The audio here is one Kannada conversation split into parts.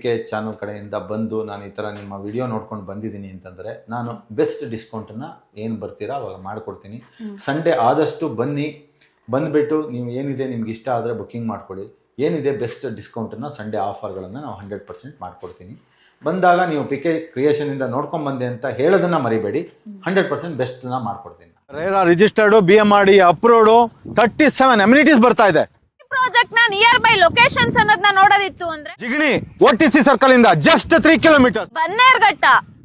ಕೆ ಚಾನಲ್ ಕಡೆಯಿಂದ ಬಂದು ನಾನು ಈ ಥರ ನಿಮ್ಮ ವಿಡಿಯೋ ನೋಡ್ಕೊಂಡು ಬಂದಿದ್ದೀನಿ ಅಂತಂದರೆ ನಾನು ಬೆಸ್ಟ್ ಡಿಸ್ಕೌಂಟನ್ನು ಏನು ಬರ್ತೀರಾ ಅವಾಗ ಮಾಡಿಕೊಡ್ತೀನಿ. ಸಂಡೇ ಆದಷ್ಟು ಬನ್ನಿ, ಬಂದುಬಿಟ್ಟು ನೀವು ಏನಿದೆ ನಿಮ್ಗೆ ಇಷ್ಟ ಆದರೆ ಬುಕ್ಕಿಂಗ್ ಮಾಡ್ಕೊಳ್ಳಿ. ಏನಿದೆ ಬೆಸ್ಟ್ ಡಿಸ್ಕೌಂಟನ್ನು ಸಂಡೇ ಆಫರ್ಗಳನ್ನು ನಾವು 100% ಮಾಡಿಕೊಡ್ತೀನಿ. ಬಂದಾಗ ನೀವು ಪಿ ಕೆ ಕ್ರಿಯೇಷನಿಂದ ನೋಡ್ಕೊಂಬಂದೆ ಅಂತ ಹೇಳೋದನ್ನು ಮರಿಬೇಡಿ, 100% ಬೆಸ್ಟನ್ನ ಮಾಡಿಕೊಡ್ತೀನಿ. RERA registered, BMRD approved, 37 amenities ಬರ್ತಾ ಇದೆ. ಪ್ರಾಜೆಕ್ಟ್ ನ ನಿಯರ್ ಬೈ ಲೊಕೇಶನ್ಸ್ ಅನ್ನೋದನ್ನ ನೋಡೋದಿತ್ತು ಅಂದ್ರೆ ಜಿಗಣಿ OTC ಸರ್ಕಲ್ ಇಂದ just 3 kilometre, Bannerghatta,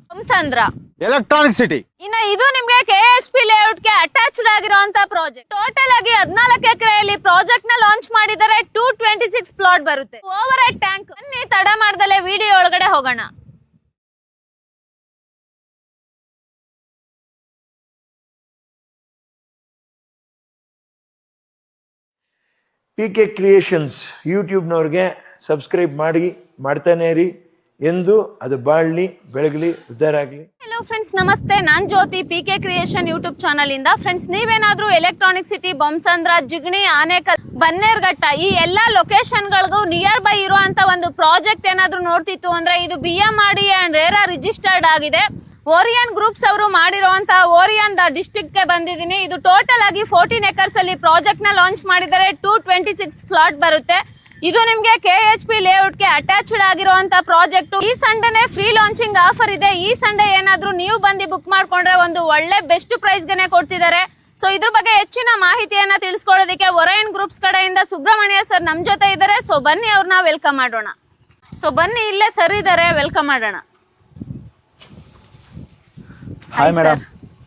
Bommasandra, electronic city. ಇನ್ನ ಇದು ನಿಮ್ಗೆ KHP ಲೇಔಟ್ ಗೆ ಅಟ್ಯಾಚ್ಡ್ ಆಗಿರುವಂತ ಪ್ರಾಜೆಕ್ಟ್. ಟೋಟಲ್ ಆಗಿ 14 ಎಕರೆಯಲ್ಲಿ ಪ್ರಾಜೆಕ್ಟ್ ನ ಲಾಂಚ್ ಮಾಡಿದರೆ 226 ಪ್ಲಾಟ್ ಬರುತ್ತೆ. Over head tank. ಬನ್ನಿ ತಡ ಮಾಡ್ದಲೆ ವಿಡಿಯೋ ಒಳಗಡೆ ಹೋಗೋಣ. PK ಕ್ರಿಯೇಷನ್ಸ್ ಯೂಟ್ಯೂಬ್ನವ್ರಿಗೆ ಸಬ್ಸ್ಕ್ರೈಬ್ ಮಾಡ್ತಾನೆ ಇರಿ. ಎಂದು ಅದು ಬಾಳ್ಲಿ, ಬೆಳಗಲಿ, ಉದ್ಧಾರ ಆಗಲಿ. ಹಲೋ ಫ್ರೆಂಡ್ಸ್, ನಮಸ್ತೆ. ನಾನ್ ಜ್ಯೋತಿ, PK ಕ್ರಿಯೇಷನ್ ಯೂಟ್ಯೂಬ್ ಚಾನಲ್ ಇಂದ. ಫ್ರೆಂಡ್ಸ್, ನೀವೇನಾದ್ರೂ ಎಲೆಕ್ಟ್ರಾನಿಕ್ ಸಿಟಿ, ಬೊಮ್ಮಸಂದ್ರ, ಜಿಗಣಿ, ಆನೇಕಲ್, ಬನ್ನೇರ್ಘಟ್ಟ ಈ ಎಲ್ಲಾ ಲೊಕೇಶನ್ ಗಳಿಗೂ ನಿಯರ್ ಬೈ ಇರುವಂತ ಒಂದು ಪ್ರಾಜೆಕ್ಟ್ ಏನಾದ್ರೂ ನೋಡ್ತಿತ್ತು ಅಂದ್ರೆ ಇದು BMRD ಅಂಡ್ ರೇರಾ ರಿಜಿಸ್ಟರ್ಡ್ ಆಗಿದೆ. ಓರಿಯನ್ ಗ್ರೂಪ್ಸ್ ಅವರು ಮಾಡಿರುವಂತ ಓರಿಯನ್ ಡಿಸ್ಟ್ರಿಕ್ಟ್ ಗೆ ಬಂದಿದ್ದೀನಿ. ಇದು ಟೋಟಲ್ ಆಗಿ 14 ಎಕರ್ಸ್ ಅಲ್ಲಿ ಪ್ರಾಜೆಕ್ಟ್ ನ ಲಾಂಚ್ ಮಾಡಿದರೆ 226 ಫ್ಲಾಟ್ ಬರುತ್ತೆ. ಇದು ನಿಮ್ಗೆ KHP ಲೇಔಟ್ ಗೆ ಅಟ್ಯಾಚ್ಡ್ ಆಗಿರುವಂತ ಪ್ರಾಜೆಕ್ಟ್. ಈ ಸಂಡೇನೆ ಫ್ರೀ ಲಾಂಚಿಂಗ್ ಆಫರ್ ಇದೆ. ಈ ಸಂಡೇ ಏನಾದ್ರೂ ನೀವು ಬಂದು ಬುಕ್ ಮಾಡ್ಕೊಂಡ್ರೆ ಒಂದು ಒಳ್ಳೆ ಬೆಸ್ಟ್ ಪ್ರೈಸ್ ಗೆನೆ ಕೊಡ್ತಿದ್ದಾರೆ. ಸೊ ಇದ್ರ ಬಗ್ಗೆ ಹೆಚ್ಚಿನ ಮಾಹಿತಿಯನ್ನ ತಿಳಿಸ್ಕೊಡೋದಕ್ಕೆ ಓರಿಯನ್ ಗ್ರೂಪ್ಸ್ ಕಡೆಯಿಂದ ಸುಬ್ರಹ್ಮಣ್ಯ ಸರ್ ನಮ್ ಜೊತೆ ಇದ್ದಾರೆ. ಸೊ ಬನ್ನಿ ಅವ್ರನ್ನ ವೆಲ್ಕಮ್ ಮಾಡೋಣ. ಸೊ ಬನ್ನಿ, ಇಲ್ಲೇ ಸರ್ ಇದ್ದಾರೆ, ವೆಲ್ಕಮ್ ಮಾಡೋಣ. ಹಾಯ್ ಮೇಡಮ್,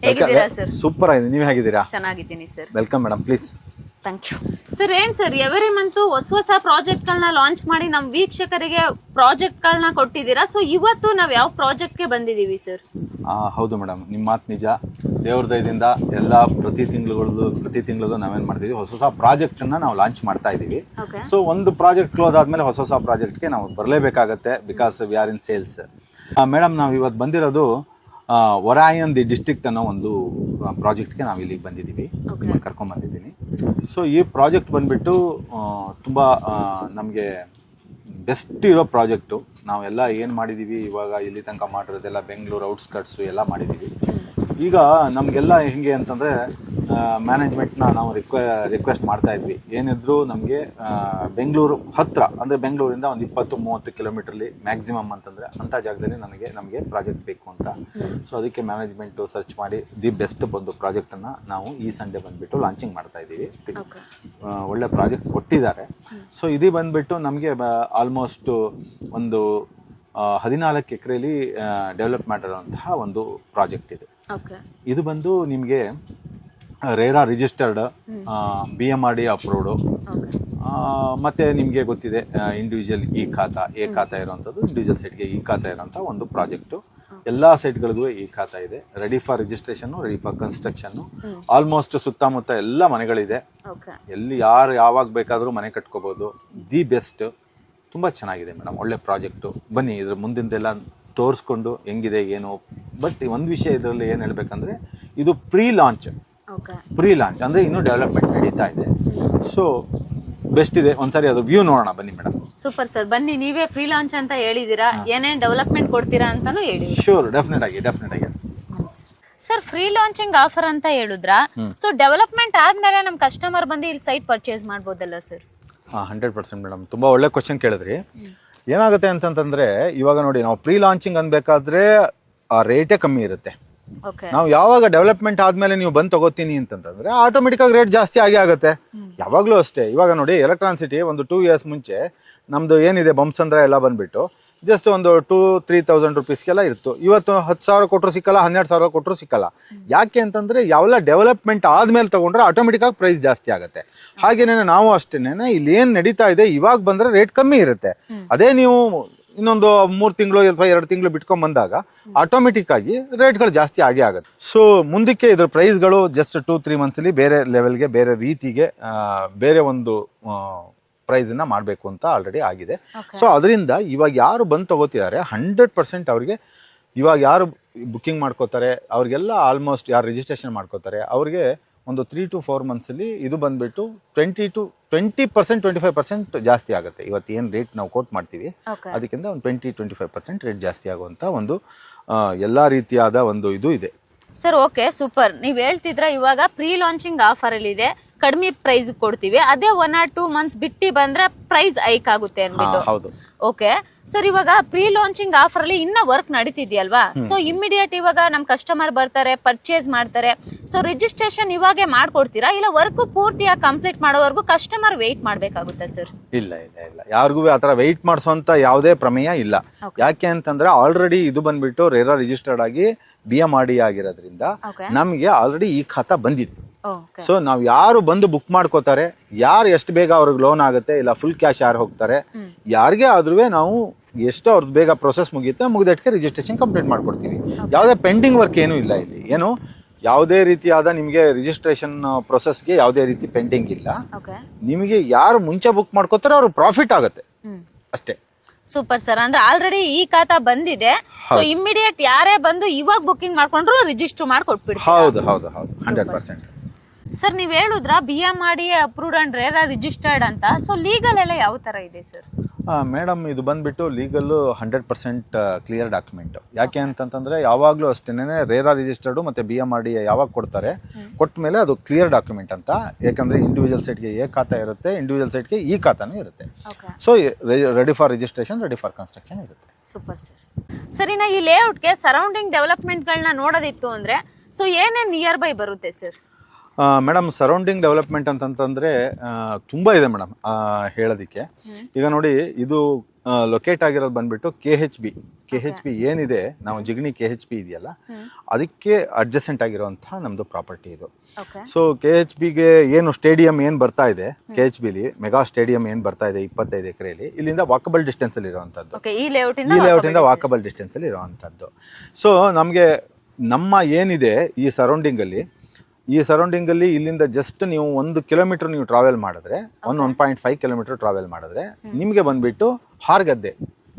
ಹೇಗಿದ್ದೀರಾ ಸರ್? ಸೂಪರ್ ಆಗಿದೆ, ನೀವು ಹೇಗಿದ್ದೀರಾ? ಚೆನ್ನಾಗಿದ್ದೀನಿ sir. Welcome madam, please. Thank you sir. ಏನ್ ಸರ್, ಎವರಿ ಮಂತ್ ಹೊಸ ಪ್ರಾಜೆಕ್ಟ್ ಗಳನ್ನ ಲಾಂಚ್ ಮಾಡಿ ನಮ್ ವೀಕ್ಷಕರಿಗೆ ಪ್ರಾಜೆಕ್ಟ್ ಗಳನ್ನ ಕೊಟ್ಟಿದ್ದೀರಾ. ಸೊ ಇವತ್ತು ನಾವ್ ಯಾವ ಪ್ರಾಜೆಕ್ಟ್ ಗೆ ಬಂದಿದೀವಿ ಸರ್? ಹೌದು ಮೇಡಮ್, ನಿಮ್ಮ ಮಾತು ನಿಜ. ದೇವ್ರ ದಯದಿಂದ ಎಲ್ಲ ಪ್ರತಿ ತಿಂಗಳು ನಾವೇನ್ ಮಾಡ್ತೀವಿ, ಹೊಸ ಪ್ರಾಜೆಕ್ಟ್ ನಾವು ಲಾಂಚ್ ಮಾಡ್ತಾ ಇದೀವಿ. ಸೊ ಒಂದು ಪ್ರಾಜೆಕ್ಟ್ ಕ್ಲೋಸ್ ಆದ್ಮೇಲೆ ಹೊಸ ಪ್ರಾಜೆಕ್ಟ್ಗೆ ನಾವು ಬರಲೇಬೇಕಾಗತ್ತೆ, because we are in sales. Madam, ನಾವು ಇವತ್ತು ಬಂದಿರೋದು ಒರಾಯನ್ ಡಿಸ್ಟ್ರಿಕ್ಟ್ ಅನ್ನೋ ಒಂದು ಪ್ರಾಜೆಕ್ಟ್ಗೆ ನಾವು ಇಲ್ಲಿಗೆ ಬಂದಿದ್ದೀವಿ, ನಿಮ್ಮನ್ನು ಕರ್ಕೊಂಡ್ಬಂದಿದ್ದೀನಿ. ಸೊ ಈ ಪ್ರಾಜೆಕ್ಟ್ ಬಂದುಬಿಟ್ಟು ತುಂಬ ನಮಗೆ ಬೆಸ್ಟ್ ಇರೋ ಪ್ರಾಜೆಕ್ಟು. ನಾವೆಲ್ಲ ಏನು ಮಾಡಿದ್ದೀವಿ ಇವಾಗ ಇಲ್ಲಿ ತನಕ ಮಾಡಿರೋದೆಲ್ಲ ಬೆಂಗಳೂರು ಔಟ್ಸ್ಕಟ್ಸು ಎಲ್ಲ ಮಾಡಿದ್ದೀವಿ. ಈಗ ನಮಗೆಲ್ಲ ಹೆಂಗೆ ಅಂತಂದರೆ ಮ್ಯಾನೇಜ್ಮೆಂಟ್ನ ನಾವು ರಿಕ್ವೆಸ್ಟ್ ಮಾಡ್ತಾ ಇದ್ವಿ, ಏನಿದ್ರು ನಮಗೆ ಬೆಂಗಳೂರು ಹತ್ತಿರ, ಅಂದರೆ ಬೆಂಗಳೂರಿಂದ ಒಂದು 20-30 ಕಿಲೋಮೀಟ್ರಲ್ಲಿ ಮ್ಯಾಕ್ಸಿಮಮ್ ಅಂತಂದರೆ ಅಂಥ ಜಾಗದಲ್ಲಿ ನಮಗೆ ಪ್ರಾಜೆಕ್ಟ್ ಬೇಕು ಅಂತ. ಸೊ ಅದಕ್ಕೆ ಮ್ಯಾನೇಜ್ಮೆಂಟು ಸರ್ಚ್ ಮಾಡಿ ದಿ ಬೆಸ್ಟ್ ಬಂದು ಪ್ರಾಜೆಕ್ಟನ್ನು ನಾವು ಈ ಸಂಡೇ ಬಂದುಬಿಟ್ಟು ಲಾಂಚಿಂಗ್ ಮಾಡ್ತಾ ಇದ್ದೀವಿ. ಒಳ್ಳೆ ಪ್ರಾಜೆಕ್ಟ್ ಕೊಟ್ಟಿದ್ದಾರೆ. ಸೊ ಇದು ಬಂದುಬಿಟ್ಟು ನಮಗೆ ಆಲ್ಮೋಸ್ಟ್ ಒಂದು 14 ಎಕರೆಯಲ್ಲಿ ಡೆವಲಪ್ ಮಾಡಿರೋಂತಹ ಒಂದು ಪ್ರಾಜೆಕ್ಟ್ ಇದು. ಇದು ಬಂದು ನಿಮಗೆ ರೇರಾ ರಿಜಿಸ್ಟರ್ಡ್, BMRD ಅಪ್ರೂವ್ಡು, ಮತ್ತು ನಿಮಗೆ ಗೊತ್ತಿದೆ ಇಂಡಿವಿಜುವಲ್ ಎ ಖಾತಾ ಇರೋವಂಥದ್ದು, ಇಂಡಿವಿಜುವಲ್ ಸೈಟ್ಗೆ ಖಾತಾ ಇರೋಂಥ ಒಂದು ಪ್ರಾಜೆಕ್ಟು. ಎಲ್ಲ ಸೈಟ್ಗಳಿಗೂ ಖಾತಾ ಇದೆ, ready for registration, ready for construction. Almost ಸುತ್ತಮುತ್ತ ಎಲ್ಲ ಮನೆಗಳಿದೆ, ಎಲ್ಲಿ ಯಾರು ಯಾವಾಗ ಬೇಕಾದರೂ ಮನೆ ಕಟ್ಕೋಬೋದು. ದಿ ಬೆಸ್ಟ್, ತುಂಬ ಚೆನ್ನಾಗಿದೆ ಮೇಡಮ್, ಒಳ್ಳೆ ಪ್ರಾಜೆಕ್ಟು. ಬನ್ನಿ ಇದ್ರ ಮುಂದಿಂದೆಲ್ಲ ತೋರಿಸ್ಕೊಂಡು ಹೆಂಗಿದೆ ಏನು. ಬಟ್ ಒಂದು ವಿಷಯ ಇದರಲ್ಲಿ ಏನು ಹೇಳಬೇಕಂದ್ರೆ, ಇದು ಪ್ರೀ ಲಾಂಚ್ ಅಂದರೆ ಇನ್ನೂ ಡೆವಲಪ್ಮೆಂಟ್ ನಡೀತಾ ಇದೆ. ಸೊ ಬೆಸ್ಟ್ ಇದೆ, ಒಂದ್ಸರಿ ಅದು ವ್ಯೂ ನೋಡೋಣ ಬನ್ನಿ ಮೇಡಮ್. ಸೂಪರ್ ಸರ್, ಬನ್ನಿ. ನೀವೇ ಫ್ರೀ ಲಾಂಚ್ ಅಂತ ಹೇಳಿದೀರಾ, ಏನೇನ್ ಡೆವಲಪ್ಮೆಂಟ್ ಕೊಡ್ತೀರಾ ಅಂತಾನು ಹೇಳಿ. ಶೂರ್, ಡೆಫಿನೆಟ್ ಆಗಿ. ಸರ್, ಫ್ರೀ ಲಾಂಚಿಂಗ್ ಆಫರ್ ಅಂತ ಹೇಳಿದ್ರ, ಸೊ ಡೆವಲಪ್ಮೆಂಟ್ ಆದ್ಮೇಲೆ ನಮ್ ಕಸ್ಟಮರ್ ಬಂದು ಇಲ್ಲಿ ಸೈಟ್ ಪರ್ಚೇಸ್ ಮಾಡ್ಬೋದಲ್ಲ ಸರ್? 100% ಮೇಡಮ್, ತುಂಬ ಒಳ್ಳೆ ಕ್ವಶನ್ ಕೇಳಿದ್ರಿ. ಏನಾಗುತ್ತೆ ಅಂತಂತಂದ್ರೆ, ಇವಾಗ ನೋಡಿ, ನಾವು ಪ್ರೀ ಲಾಂಚಿಂಗ್ ಅನ್ಬೇಕಾದ್ರೆ ಆ ರೇಟೇ ಕಮ್ಮಿ ಇರುತ್ತೆ. ನಾವು ಯಾವಾಗ ಡೆವಲಪ್ಮೆಂಟ್ ಆದ್ಮೇಲೆ ನೀವು ಬಂದು ತಗೋತೀನಿ ಅಂತಂದ್ರೆ ಆಟೋಮೆಟಿಕ್ ಆಗಿ ರೇಟ್ ಜಾಸ್ತಿ ಆಗುತ್ತೆ. ಯಾವಾಗಲೂ ಅಷ್ಟೇ. ಇವಾಗ ನೋಡಿ, ಎಲೆಕ್ಟ್ರಾನಿಕ್ ಸಿಟಿ ಒಂದು 2 years ಮುಂಚೆ ನಮ್ದು ಏನಿದೆ ಬೊಮ್ಮಸಂದ್ರ ಎಲ್ಲ ಬಂದ್ಬಿಟ್ಟು ಜಸ್ಟ್ ಒಂದು 2,000-3,000 ರುಪೀಸ್ಗೆಲ್ಲ ಇತ್ತು. ಇವತ್ತು 10,000 ಕೊಟ್ಟರು ಸಿಕ್ಕಲ್ಲ, 12,000 ಕೊಟ್ಟರು ಸಿಕ್ಕಲ್ಲ. ಯಾಕೆ ಅಂತಂದ್ರೆ ಯಾವೆಲ್ಲ ಡೆವಲಪ್ಮೆಂಟ್ ಆದ್ಮೇಲೆ ತಗೊಂಡ್ರೆ ಆಟೋಮೆಟಿಕ್ ಆಗಿ ಪ್ರೈಸ್ ಜಾಸ್ತಿ ಆಗುತ್ತೆ. ಹಾಗೇನೇ ನಾವು ಅಷ್ಟೇನೆ ಇಲ್ಲಿ ಏನ್ ನಡೀತಾ ಇದೆ, ಇವಾಗ ಬಂದ್ರೆ ರೇಟ್ ಕಮ್ಮಿ ಇರುತ್ತೆ. ಅದೇ ನೀವು ಇನ್ನೊಂದು 3 ತಿಂಗಳು ಅಥವಾ 2 ತಿಂಗಳು ಬಿಟ್ಕೊಂಡ್ ಬಂದಾಗ ಆಟೋಮೆಟಿಕ್ ಆಗಿ ರೇಟ್ಗಳು ಜಾಸ್ತಿ ಆಗುತ್ತೆ. ಸೊ ಮುಂದಕ್ಕೆ ಇದ್ರ ಪ್ರೈಸ್ಗಳು ಜಸ್ಟ್ 2-3 ಮಂತ್ಸಲ್ಲಿ ಬೇರೆ ಲೆವೆಲ್ಗೆ, ಬೇರೆ ರೀತಿಗೆ, ಬೇರೆ ಒಂದು ಪ್ರೈಸನ್ನ ಮಾಡಬೇಕು ಅಂತ ಆಲ್ರೆಡಿ ಆಗಿದೆ. ಸೊ ಅದರಿಂದ ಇವಾಗ ಯಾರು ಬಂದು ತಗೋತಿದ್ದಾರೆ 100% ಅವ್ರಿಗೆ, ಇವಾಗ ಯಾರು ಬುಕ್ಕಿಂಗ್ ಮಾಡ್ಕೋತಾರೆ ಅವ್ರಿಗೆಲ್ಲ ಆಲ್ಮೋಸ್ಟ್ ಯಾರು ರಿಜಿಸ್ಟ್ರೇಷನ್ ಮಾಡ್ಕೋತಾರೆ ಅವ್ರಿಗೆ ಒಂದು 3 to 4 ಮಂತ್ಸಲ್ಲಿ ಇದು ಬಂದುಬಿಟ್ಟು 20% 25% ಜಾಸ್ತಿ ಆಗುತ್ತೆ. ಇವತ್ತು ಏನು ರೇಟ್ ನಾವು ಕೋಟ್ ಮಾಡ್ತೀವಿ ಅದಕ್ಕಿಂತ ಒಂದು 20-25% ರೇಟ್ ಜಾಸ್ತಿ ಆಗುವಂಥ ಒಂದು ಎಲ್ಲ ರೀತಿಯಾದ ಒಂದು ಇದು ಇದೆ ಸರ್. Okay, super. ನೀವು ಹೇಳ್ತಿದ್ರ ಇವಾಗ ಪ್ರೀ ಲಾಂಚಿಂಗ್ ಆಫರ್ ಅಲ್ಲಿ ಇದೆ, ಕಡಿಮೆ ಪ್ರೈಸ್ ಕೊಡ್ತೀವಿ, ಅದೇ 1 or 2 months ಬಿಟ್ಟು ಬಂದ್ರೆ ಪ್ರೈಸ್ ಹೈಕ್ ಆಗುತ್ತೆ ಅಂದ್ಬಿಟ್ಟು. ಹೌದು. ಓಕೆ ಸರ್, ಇವಾಗ ಪ್ರೀ ಲಾಂಚಿಂಗ್ ಆಫರ್ ಅಲ್ಲಿ ಇನ್ನ ವರ್ಕ್ ನಡೀತಿದ್ಯಲ್ವಾ? ಸೊ ಇಮಿಡಿಯೇಟ್ ಇವಾಗ ನಮ್ ಕಸ್ಟಮರ್ ಬರ್ತಾರೆ, ಪರ್ಚೇಸ್ ಮಾಡ್ತಾರೆ, ಸೊ ರಿಜಿಸ್ಟ್ರೇಷನ್ ಇವಾಗೆ ಮಾಡ್ಕೊಡ್ತೀರಾ ಇಲ್ಲ ವರ್ಕ್ ಪೂರ್ತಿಯಾಗಿ ಕಂಪ್ಲೀಟ್ ಮಾಡೋವರೆಗೂ ಕಸ್ಟಮರ್ ವೇಟ್ ಮಾಡ್ಬೇಕಾಗುತ್ತೆ ಸರ್? ಇಲ್ಲ ಇಲ್ಲ ಇಲ್ಲ, ಯಾರಿಗೂ ಆ ಥರ ವೆಯ್ಟ್ ಮಾಡಿಸೋಂಥ ಯಾವುದೇ ಪ್ರಮೇಯ ಇಲ್ಲ. ಯಾಕೆ ಅಂತಂದ್ರೆ ಆಲ್ರೆಡಿ ಇದು ಬಂದ್ಬಿಟ್ಟು ರೇರಾ ರಿಜಿಸ್ಟರ್ಡ್ ಆಗಿ BMRD ಆಗಿರೋದ್ರಿಂದ ನಮಗೆ ಆಲ್ರೆಡಿ ಈ ಖಾತಾ ಬಂದಿದೆ. ಸೊ ನಾವು ಯಾರು ಬಂದು ಬುಕ್ ಮಾಡ್ಕೋತಾರೆ, ಯಾರು ಎಷ್ಟು ಬೇಗ ಅವ್ರಿಗೆ ಲೋನ್ ಆಗುತ್ತೆ ಇಲ್ಲ ಫುಲ್ ಕ್ಯಾಶ್ ಯಾರು ಹೋಗ್ತಾರೆ, ಯಾರಿಗೆ ಆದ್ರೂ ನಾವು ಎಷ್ಟು ಅವ್ರದ್ದು ಬೇಗ ಪ್ರೊಸೆಸ್ ಮುಗಿಯುತ್ತೆ ಮುಗಿದಕ್ಕೆ ರಿಜಿಸ್ಟ್ರೇಷನ್ ಕಂಪ್ಲೀಟ್ ಮಾಡ್ಕೊಡ್ತೀವಿ. ಯಾವುದೇ ಪೆಂಡಿಂಗ್ ವರ್ಕ್ ಏನೂ ಇಲ್ಲ ಇಲ್ಲಿ. ಏನು ಯಾವುದೇ ರೀತಿಯಾದ ನಿಮಗೆ ರಿಜಿಸ್ಟ್ರೇಷನ್ ಪ್ರೊಸೆಸ್ಗೆ ಯಾವುದೇ ರೀತಿ ಪೆಂಡಿಂಗ್ ಇಲ್ಲ. ನಿಮಗೆ ಯಾರು ಮುಂಚೆ ಬುಕ್ ಮಾಡ್ಕೋತಾರೆ ಅವ್ರಿಗೆ ಪ್ರಾಫಿಟ್ ಆಗುತ್ತೆ ಅಷ್ಟೇ. Super sir. ಅಂದ್ರೆ ಆಲ್ರೆಡಿ ಈ ಖಾತಾ ಬಂದಿದೆ, ಸೊ ಇಮಿಡಿಯೇಟ್ ಯಾರೇ ಬಂದು ಇವಾಗ ಬುಕಿಂಗ್ ಮಾಡ್ಕೊಂಡ್ರು ರಿಜಿಸ್ಟರ್ ಮಾಡಿ ಕೊಟ್ಬಿಡ್ತೀವಿ. ಹೌದು ಹೌದು ಹೌದು, 100%. ಸರ್ ನೀವು ಹೇಳಿದ್ರ BMRD approved and RERA registered ಅಂತ, ಸೊ ಲೀಗಲ್ ಎಲ್ಲ ಯಾವ ತರ ಇದೆ ಸರ್? ಮೇಡಮ್ ಇದು ಬಂದ್ಬಿಟ್ಟು ಲೀಗಲ್ಲು 100% ಕ್ಲಿಯರ್ ಡಾಕ್ಯುಮೆಂಟ್. ಯಾಕೆ ಅಂತಂತಂದರೆ ಯಾವಾಗಲೂ ಅಷ್ಟೇನೆ ರೇರಾ ರಿಜಿಸ್ಟರ್ಡು ಮತ್ತು BMRD ಯಾವಾಗ ಕೊಡ್ತಾರೆ, ಕೊಟ್ಟ ಮೇಲೆ ಅದು ಕ್ಲಿಯರ್ ಡಾಕ್ಯುಮೆಂಟ್ ಅಂತ. ಯಾಕಂದರೆ ಇಂಡಿವಿಜುವಲ್ ಸೈಟ್ಗೆ ಎ ಖಾತಾ ಇರುತ್ತೆ, ಇಂಡಿವಿಜುವಲ್ ಸೈಟ್ಗೆ ಈ ಖಾತಾನೂ ಇರುತ್ತೆ. So ready for registration, ready for construction ಇರುತ್ತೆ. Super sir. ಸರಿನಾ, ಈ ಲೇಔಟ್ಗೆ ಸರೌಂಡಿಂಗ್ ಡೆವಲಪ್ಮೆಂಟ್ಗಳನ್ನ ನೋಡೋದಿತ್ತು ಅಂದರೆ ಸೊ ಏನೇನು ನಿಯರ್ ಬೈ ಬರುತ್ತೆ ಸರ್? ಮೇಡಮ್ ಸರೌಂಡಿಂಗ್ ಡೆವಲಪ್ಮೆಂಟ್ ಅಂತಂತಂದರೆ ತುಂಬ ಇದೆ ಮೇಡಮ್ ಹೇಳೋದಕ್ಕೆ. ಈಗ ನೋಡಿ, ಇದು ಲೊಕೇಟ್ ಆಗಿರೋದು ಬಂದ್ಬಿಟ್ಟು KHB ಏನಿದೆ, ನಾವು ಜಿಗಣಿ KHB ಇದೆಯಲ್ಲ ಅದಕ್ಕೆ ಅಡ್ಜಸೆಂಟ್ ಆಗಿರುವಂತಹ ನಮ್ಮದು ಪ್ರಾಪರ್ಟಿ ಇದು. ಸೊ KHBಗೆ ಏನು ಸ್ಟೇಡಿಯಂ ಏನು ಬರ್ತಾ ಇದೆ, KHBಲಿ ಮೆಗಾ ಸ್ಟೇಡಿಯಂ ಏನು ಬರ್ತಾ ಇದೆ 25 ಎಕರೆಯಲ್ಲಿ, ಇಲ್ಲಿಂದ ವಾಕಬಲ್ ಡಿಸ್ಟೆನ್ಸಲ್ಲಿ ಇರುವಂಥದ್ದು. ಈ ಲೇಔಟಿಂದ ವಾಕಬಲ್ ಡಿಸ್ಟೆನ್ಸಲ್ಲಿ ಇರುವಂಥದ್ದು. ಸೊ ನಮಗೆ ನಮ್ಮ ಏನಿದೆ ಈ ಸರೌಂಡಿಂಗಲ್ಲಿ ಇಲ್ಲಿಂದ ಜಸ್ಟ್ ನೀವು 1 ಕಿಲೋಮೀಟರ್ ನೀವು ಟ್ರಾವೆಲ್ ಮಾಡಿದ್ರೆ, 1.5 ಕಿಲೋಮೀಟರ್ ಟ್ರಾವೆಲ್ ಮಾಡಿದ್ರೆ ನಿಮಗೆ ಬಂದ್ಬಿಟ್ಟು ಹಾರ್ಗದ್ದೆ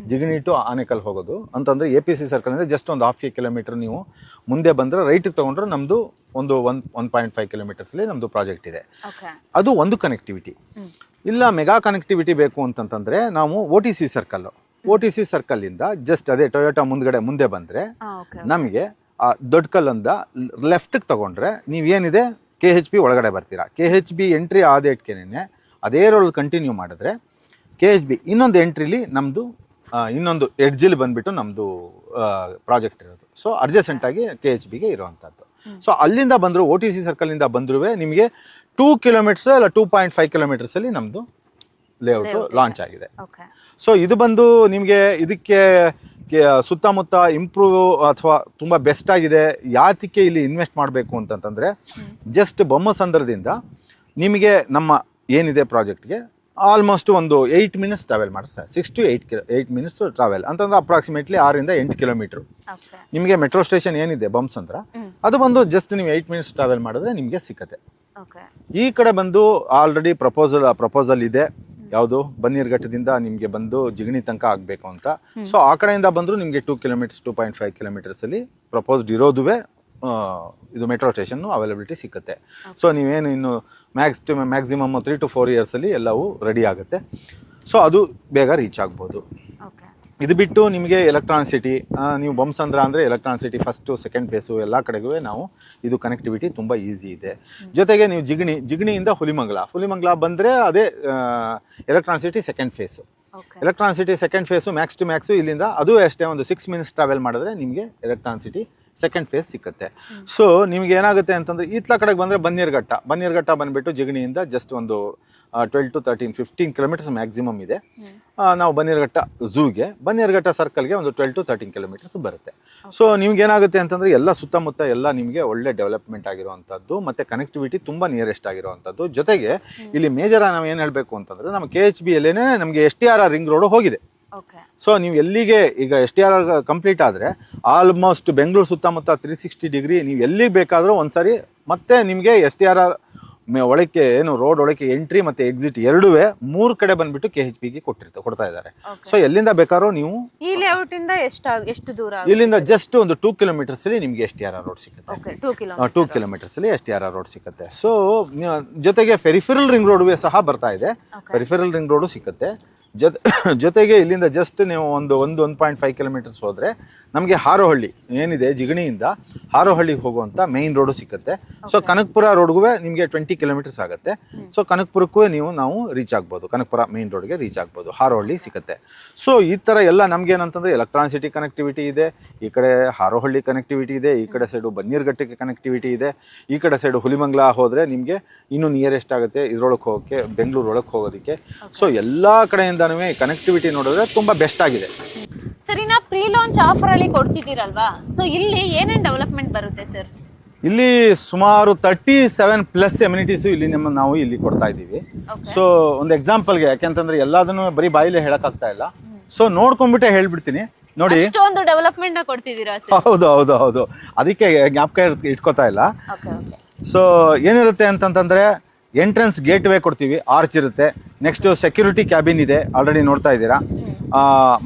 ಜಿಗಣಿ ಟು ಆನೇಕಲ್ ಹೋಗೋದು ಅಂತಂದರೆ APC ಸರ್ಕಲಿಂದ ಜಸ್ಟ್ ಒಂದು 1/2 ಕಿಲೋಮೀಟರ್ ನೀವು ಮುಂದೆ ಬಂದರೆ ರೈಟಿಗೆ ತೊಗೊಂಡ್ರೆ ನಮ್ಮದು ಒಂದು 1.5 ಕಿಲೋಮೀಟರ್ಸಲ್ಲಿ ನಮ್ಮದು ಪ್ರಾಜೆಕ್ಟ್ ಇದೆ. ಅದು ಒಂದು ಕನೆಕ್ಟಿವಿಟಿ. ಇಲ್ಲ ಮೆಗಾ ಕನೆಕ್ಟಿವಿಟಿ ಬೇಕು ಅಂತಂತಂದರೆ ನಾವು OTC ಸರ್ಕಲ್ಲಿಂದ ಜಸ್ಟ್ ಅದೇ ಟೊಯೋಟಾ ಮುಂದೆ ಬಂದರೆ ನಮಗೆ ಆ ದೊಡ್ಡ ಕಲ್ಲೊಂದ ಲೆಫ್ಟಿಗೆ ತೊಗೊಂಡ್ರೆ ನೀವೇನಿದೆ KHB ಒಳಗಡೆ ಬರ್ತೀರಾ. KHB ಎಂಟ್ರಿ ಆದೇಟ್ಗೆನೆ ಅದೇ ರೋಡ್ ಕಂಟಿನ್ಯೂ ಮಾಡಿದ್ರೆ KHB ಇನ್ನೊಂದು ಎಂಟ್ರಿಲಿ ನಮ್ಮದು ಇನ್ನೊಂದು ಎಡ್ಜಲ್ಲಿ ಬಂದುಬಿಟ್ಟು ನಮ್ಮದು ಪ್ರಾಜೆಕ್ಟ್ ಇರೋದು. ಸೊ ಅಡ್ಜಸೆಂಟಾಗಿ KHBಗೆ ಇರುವಂಥದ್ದು. ಸೊ ಅಲ್ಲಿಂದ ಬಂದರೂ OTC ಸರ್ಕಲಿಂದ ಬಂದರೂ ನಿಮಗೆ 2 ಕಿಲೋಮೀಟರ್ಸ್ ಇಲ್ಲ 2.5 ಕಿಲೋಮೀಟರ್ಸಲ್ಲಿ ನಮ್ಮದು ಲೇಔಟು ಲಾಂಚ್ ಆಗಿದೆ. ಸೊ ಇದು ಬಂದು ನಿಮಗೆ ಇದಕ್ಕೆ ಸುತ್ತಮುತ್ತ ಇಂಪ್ರೂವ್ ಅಥವಾ ತುಂಬ ಬೆಸ್ಟ್ ಆಗಿದೆ. ಯಾತಕ್ಕೆ ಇಲ್ಲಿ ಇನ್ವೆಸ್ಟ್ ಮಾಡಬೇಕು ಅಂತಂತಂದರೆ, ಜಸ್ಟ್ ಬೊಮ್ಮಸಂದ್ರದಿಂದ ನಿಮಗೆ ನಮ್ಮ ಏನಿದೆ ಪ್ರಾಜೆಕ್ಟ್ಗೆ ಆಲ್ಮೋಸ್ಟ್ ಒಂದು 8 ಮಿನಿಟ್ಸ್ ಟ್ರಾವೆಲ್ ಮಾಡಿಸ್ತಾರೆ. 6 to 8 ಮಿನಿಟ್ಸ್ ಟ್ರಾವೆಲ್ ಅಂತಂದ್ರೆ ಅಪ್ರಾಕ್ಸಿಮೇಟ್ಲಿ 6 to 8 ಕಿಲೋಮೀಟ್ರು. ನಿಮಗೆ ಮೆಟ್ರೋ ಸ್ಟೇಷನ್ ಏನಿದೆ ಬೊಮ್ಮಸಂದ್ರ, ಅದು ಬಂದು ಜಸ್ಟ್ ನೀವು 8 ಮಿನಿಟ್ಸ್ ಟ್ರಾವೆಲ್ ಮಾಡಿದ್ರೆ ನಿಮಗೆ ಸಿಕ್ಕತ್ತೆ. ಈ ಕಡೆ ಬಂದು ಆಲ್ರೆಡಿ ಪ್ರಪೋಸಲ್ ಇದೆ, ಯಾವುದು ಬನ್ನೀರ್ಘಟ್ಟದಿಂದ ನಿಮಗೆ ಬಂದು ಜಿಗಣಿ ತನಕ ಆಗಬೇಕು ಅಂತ. ಸೊ ಆ ಕಡೆಯಿಂದ ಬಂದರೂ ನಿಮಗೆ 2 ಕಿಲೋಮೀಟರ್ಸ್ 2.5 ಕಿಲೋಮೀಟರ್ಸಲ್ಲಿ ಪ್ರಪೋಸ್ಡ್ ಇರೋದುವೆ ಇದು ಮೆಟ್ರೋ ಸ್ಟೇಷನ್ನು ಅವೈಲಬಿಲಿಟಿ ಸಿಗುತ್ತೆ. ಸೊ ನೀವೇನು ಇನ್ನು ಮ್ಯಾಕ್ಸಿಮಮ್ 3 to 4 ಇಯರ್ಸಲ್ಲಿ ಎಲ್ಲವೂ ರೆಡಿ ಆಗುತ್ತೆ. ಸೊ ಅದು ಬೇಗ ರೀಚ್ ಆಗ್ಬೋದು. ಇದು ಬಿಟ್ಟು ನಿಮಗೆ ಎಲೆಕ್ಟ್ರಾನಿಕ್ ಸಿಟಿ, ನೀವು ಬೊಮ್ಮಸಂದ್ರ ಅಂದರೆ electronic city first second phase ಎಲ್ಲ ಕಡೆಗೂ ನಾವು ಇದು ಕನೆಕ್ಟಿವಿಟಿ ತುಂಬ ಈಸಿ ಇದೆ. ಜೊತೆಗೆ ನೀವು ಜಿಗಣಿಯಿಂದ ಹುಲಿಮಂಗಲ ಬಂದರೆ ಅದೇ electronic city second phase. Electronic city second phase max to max ಇಲ್ಲಿಂದ ಅದು ಅಷ್ಟೇ ಒಂದು 6 ಮಿನಿಟ್ಸ್ ಟ್ರಾವೆಲ್ ಮಾಡಿದ್ರೆ ನಿಮಗೆ ಎಲೆಕ್ಟ್ರಾನಿಕ್ ಸಿಟಿ ಸೆಕೆಂಡ್ ಫೇಸ್ ಸಿಕ್ಕುತ್ತೆ. ಸೊ ನಿಮ್ಗೆ ಏನಾಗುತ್ತೆ ಅಂತಂದರೆ ಈತ್ಲ ಕಡೆಗೆ ಬಂದರೆ ಬನ್ನೀರ್ಘಟ್ಟ ಬಂದುಬಿಟ್ಟು ಜಿಗಣಿಯಿಂದ ಜಸ್ಟ್ ಒಂದು 12 to 13 15 ಕಿಲೋಮೀಟರ್ಸ್ ಮ್ಯಾಕ್ಸಿಮಮ್ ಇದೆ. ನಾವು ಬನ್ನೀರ್ಘಟ್ಟ ಸರ್ಕಲ್ಗೆ ಒಂದು 12 to 13 ಕಿಲೋಮೀಟರ್ಸ್ ಬರುತ್ತೆ. ಸೊ ನಿಮ್ಗೆ ಏನಾಗುತ್ತೆ ಅಂತಂದರೆ ಎಲ್ಲ ಸುತ್ತಮುತ್ತ ಎಲ್ಲ ನಿಮಗೆ ಒಳ್ಳೆ ಡೆವಲಪ್ಮೆಂಟ್ ಆಗಿರುವಂಥದ್ದು ಮತ್ತು ಕನೆಕ್ಟಿವಿಟಿ ತುಂಬ ನಿಯರೆಸ್ಟ್ ಆಗಿರುವಂಥದ್ದು. ಜೊತೆಗೆ ಇಲ್ಲಿ ಮೇಜರ್ ನಾವು ಏನು ಹೇಳಬೇಕು ಅಂತಂದರೆ ನಮ್ಮ KHBಯಲ್ಲೇ ನಮಗೆ STRR ರಿಂಗ್ ರೋಡು ಹೋಗಿದೆ. ಸೊ ನೀವು ಎಲ್ಲಿಗೆ ಈಗ STRR ಕಂಪ್ಲೀಟ್ ಆದರೆ ಆಲ್ಮೋಸ್ಟ್ ಬೆಂಗಳೂರು ಸುತ್ತಮುತ್ತ 360 ಡಿಗ್ರಿ ನೀವು ಎಲ್ಲಿಗೆ ಬೇಕಾದರೂ ಒಂದ್ಸರಿ ಮತ್ತೆ ನಿಮಗೆ STRR ಒಳಕ್ಕೆ ಏನು ರೋಡ್ ಒಳಕ್ಕೆ ಎಂಟ್ರಿ ಮತ್ತೆ ಎಕ್ಸಿಟ್ ಎರಡೂ 3 ಕಡೆ ಬಂದ್ಬಿಟ್ಟು KHP ಗೆ ಕೊಡ್ತಾ ಇದ್ದಾರೆ. ಸೊ ಎಲ್ಲಿಂದ ಬೇಕಾದ್ರೂ ನೀವು ಈ ಲೇಔಟ್ ಇಂದ ಎಷ್ಟು ದೂರ ಇಲ್ಲಿಂದ ಜಸ್ಟ್ ಒಂದು 2 ಕಿಲೋಮೀಟರ್ಸ್ ಅಲ್ಲಿ ನಿಮ್ಗೆ STRR ರೋಡ್ ಸಿಗುತ್ತೆ. 2 ಕಿಲೋಮೀಟರ್ಸ್ ಅಲ್ಲಿ STRR ರೋಡ್ ಸಿಗುತ್ತೆ. ಸೊ ಜೊತೆಗೆ ಪೆರಿಫೆರಲ್ ರಿಂಗ್ ರೋಡ್ ಸಹ ಬರ್ತಾ ಇದೆ. ಪೆರಿಫೆರಲ್ ರಿಂಗ್ ರೋಡು ಸಿಗುತ್ತೆ. ಜೊತೆಗೆ ಇಲ್ಲಿಂದ ಜಸ್ಟ್ ನೀವು 1.5 ಕಿಲೋಮೀಟರ್ಸ್ ಹೋದ್ರೆ ನಮಗೆ ಹಾರೋಹಳ್ಳಿ ಏನಿದೆ ಜಿಗಣಿಯಿಂದ ಹಾರೋಹಳ್ಳಿಗೆ ಹೋಗುವಂತ ಮೈನ್ ರೋಡು ಸಿಗುತ್ತೆ. ಸೊ ಕನಕಪುರ ರೋಡ್ಗೂ ನಿಮಗೆ 20 ಕಿಲೋಮೀಟರ್ಸ್ ಆಗುತ್ತೆ. ಸೊ ಕನಕಪುರಕ್ಕೂ ನಾವು ರೀಚ್ ಆಗ್ಬೋದು, ಕನಕಪುರ ಮೈನ್ ರೋಡ್ಗೆ ರೀಚ್ ಆಗ್ಬೋದು, ಹಾರೋಹಳ್ಳಿ ಸಿಗುತ್ತೆ. ಸೊ ಈ ಥರ ಎಲ್ಲ ನಮ್ಗೆ ಏನಂತಂದ್ರೆ ಎಲೆಕ್ಟ್ರಾನಿಸಿಟಿ ಕನೆಕ್ಟಿವಿಟಿ ಇದೆ, ಈ ಕಡೆ ಹಾರೋಹಳ್ಳಿ ಕನೆಕ್ಟಿವಿಟಿ ಇದೆ, ಈ ಕಡೆ ಸೈಡು ಬನ್ನೀರ್ಘಟ್ಟಕ್ಕೆ ಕನೆಕ್ಟಿವಿಟಿ ಇದೆ, ಈ ಕಡೆ ಸೈಡು ಹುಲಿಮಂಗ್ಲ ಹೋದರೆ ನಿಮಗೆ ಇನ್ನೂ ನಿಯರೆಸ್ಟ್ ಆಗುತ್ತೆ ಇದ್ರೊಳಗೆ ಹೋಗೋಕ್ಕೆ, ಬೆಂಗಳೂರು ಒಳಗೆ ಹೋಗೋದಕ್ಕೆ. ಸೊ ಎಲ್ಲ ಕಡೆಯಿಂದನೂ ಕನೆಕ್ಟಿವಿಟಿ ನೋಡಿದ್ರೆ ತುಂಬ ಬೆಸ್ಟ್ ಆಗಿದೆ. ಸರಿ, ನಾ ಪ್ರೀ ಲಾಂಚ್ ಆಫರ್ ಅಲ್ಲಿ ಕೊಡ್ತಿದ್ದೀರಲ್ವಾ, ಸೊ ಇಲ್ಲಿ ಏನೇನು ಡೆವಲಪ್ಮೆಂಟ್ ಬರುತ್ತೆ ಸರ್? ಇಲ್ಲಿ ಸುಮಾರು 37+ ಎಮ್ಯುನಿಟೀಸು ಇಲ್ಲಿ ನಾವು ಇಲ್ಲಿ ಕೊಡ್ತಾ ಇದ್ದೀವಿ. ಸೊ ಒಂದು ಎಕ್ಸಾಂಪಲ್ಗೆ, ಯಾಕೆಂತಂದ್ರೆ ಎಲ್ಲದನ್ನು ಬರೀ ಬಾಯಿಲೆ ಹೇಳಕ್ಕಾಗ್ತಾ ಇಲ್ಲ. ಸೊ ನೋಡ್ಕೊಂಡ್ಬಿಟ್ಟೆ ಹೇಳ್ಬಿಡ್ತೀನಿ ನೋಡಿ. ಅಷ್ಟೊಂದು ಡೆವಲಪ್ಮೆಂಟ್ ಕೊಡ್ತಿದ್ದೀರಾ? ಹೌದು, ಅದಕ್ಕೆ ಜ್ಞಾಪಕ ಇಟ್ಕೋತಾ ಇಲ್ಲ. ಸೊ ಏನಿರುತ್ತೆ ಅಂತಂತಂದ್ರೆ ಎಂಟ್ರೆನ್ಸ್ ಗೇಟ್ ವೇ ಕೊಡ್ತೀವಿ, ಆರ್ಚ್ ಇರುತ್ತೆ. ನೆಕ್ಸ್ಟ್ ಸೆಕ್ಯೂರಿಟಿ ಕ್ಯಾಬಿನ್ ಇದೆ, ಆಲ್ರೆಡಿ ನೋಡ್ತಾ ಇದ್ದೀರಾ.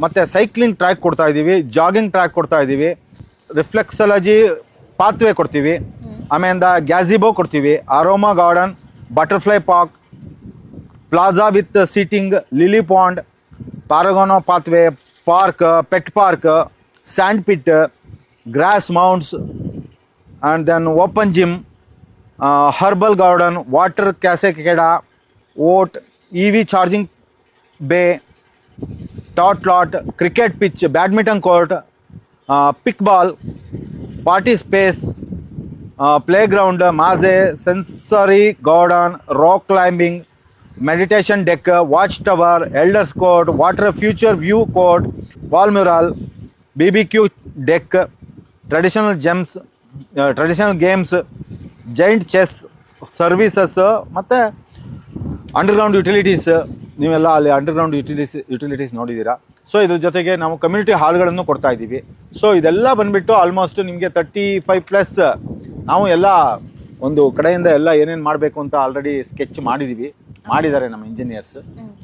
ಮತ್ತೆ ಸೈಕ್ಲಿಂಗ್ ಟ್ರ್ಯಾಕ್ ಕೊಡ್ತಾ ಇದ್ದೀವಿ, ಜಾಗಿಂಗ್ ಟ್ರ್ಯಾಕ್ ಕೊಡ್ತಾ ಇದ್ದೀವಿ, ರಿಫ್ಲೆಕ್ಸಾಲಜಿ ಪಾತ್ವೇ ಕೊಡ್ತೀವಿ, ಆಮೇಲೆ ಗ್ಯಾಜಿಬೋ ಕೊಡ್ತೀವಿ, aroma garden, butterfly park, plaza with seating, lily pond, ಪ್ಯಾರಾಗೋನೋ pathway, park, pet park, sand pit, grass mounts, and then open gym, herbal garden, water cascade, oat, EV charging bay, tot lot, cricket pitch, badminton court, pick ball, party space, playground, maze, sensory garden, rock climbing, meditation deck, watch tower, elders court, water feature view court, wall mural, BBQ deck, traditional games, giant chess services, ಮತ್ತು ಅಂಡರ್ಗ್ರೌಂಡ್ ಯುಟಿಲಿಟೀಸ್. ನೀವೆಲ್ಲ ಅಲ್ಲಿ ಅಂಡರ್ಗ್ರೌಂಡ್ ಯುಟಿಲಿಟೀಸ್ ನೋಡಿದ್ದೀರಾ. ಸೊ ಇದ್ರ ಜೊತೆಗೆ ನಾವು ಕಮ್ಯುನಿಟಿ ಹಾಲ್ಗಳನ್ನು ಕೊಡ್ತಾ ಇದ್ದೀವಿ. ಸೊ ಇದೆಲ್ಲ ಬಂದುಬಿಟ್ಟು ಆಲ್ಮೋಸ್ಟ್ ನಿಮಗೆ 35+ ನಾವು ಎಲ್ಲ ಒಂದು ಕಡೆಯಿಂದ ಎಲ್ಲ ಏನೇನು ಮಾಡಬೇಕು ಅಂತ ಆಲ್ರೆಡಿ ಸ್ಕೆಚ್ ಮಾಡಿದ್ದಾರೆ ನಮ್ಮ ಇಂಜಿನಿಯರ್ಸ್.